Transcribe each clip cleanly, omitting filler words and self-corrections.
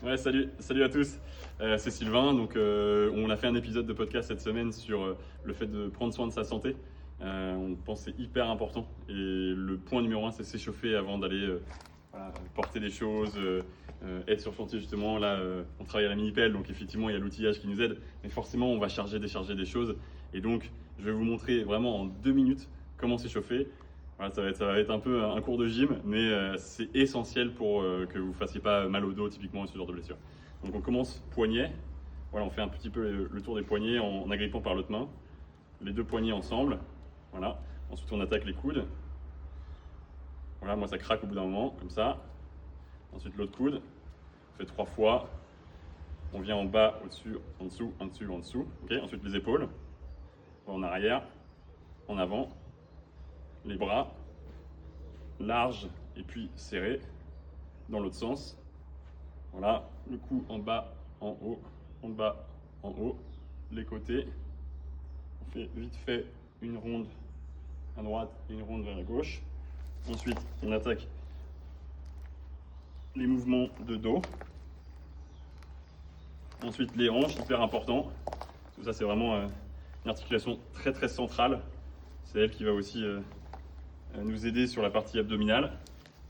Ouais, salut à tous. C'est Sylvain. Donc, on a fait un épisode de podcast cette semaine sur le fait de prendre soin de sa santé. On pense que c'est hyper important. Et le point numéro un, c'est s'échauffer avant d'aller voilà, porter des choses, être sur chantier justement. Là, on travaille à la mini-pelle, donc effectivement, il y a l'outillage qui nous aide. Mais forcément, on va charger, décharger des choses. Et donc, je vais vous montrer vraiment en 2 minutes comment s'échauffer. Voilà, ça va être un peu un cours de gym, mais c'est essentiel pour que vous ne fassiez pas mal au dos typiquement et ce genre de blessure. Donc on commence poignet. Voilà, on fait un petit peu le tour des poignets en agrippant par l'autre main. Les deux poignets ensemble. Voilà. Ensuite on attaque les coudes. Voilà, moi ça craque au bout d'un moment, comme ça. Ensuite l'autre coude. On fait 3 fois. On vient en bas, au-dessus, en dessous, en dessous, en dessous. Okay. Ensuite les épaules. En arrière, en avant. Les bras. Large et puis serré dans l'autre sens. Voilà, le cou en bas, en haut, en bas, en haut, les côtés. On fait vite fait une ronde à droite et une ronde vers la gauche. Ensuite, on attaque les mouvements de dos. Ensuite, les hanches, hyper important. Tout ça, c'est vraiment une articulation très centrale. C'est elle qui va aussi nous aider sur la partie abdominale.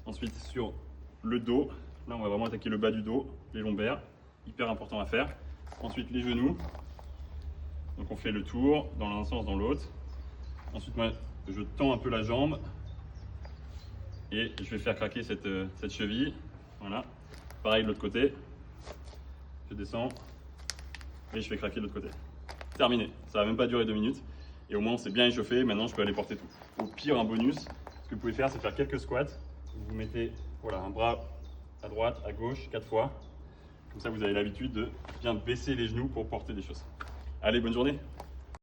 Ensuite, sur le dos, là, on va vraiment attaquer le bas du dos, les lombaires, hyper important à faire. Ensuite, les genoux. Donc, on fait le tour dans l'un sens, dans l'autre. Ensuite, moi, je tends un peu la jambe et je vais faire craquer cette cheville. Voilà. Pareil de l'autre côté. Je descends et je fais craquer de l'autre côté. Terminé. Ça va même pas durer 2 minutes. Et au moins, on s'est bien échauffé. Maintenant, je peux aller porter tout. Au pire, un bonus, ce que vous pouvez faire, c'est faire quelques squats. Vous mettez voilà, un bras à droite, à gauche, 4 fois. Comme ça, vous avez l'habitude de bien baisser les genoux pour porter des choses. Allez, bonne journée!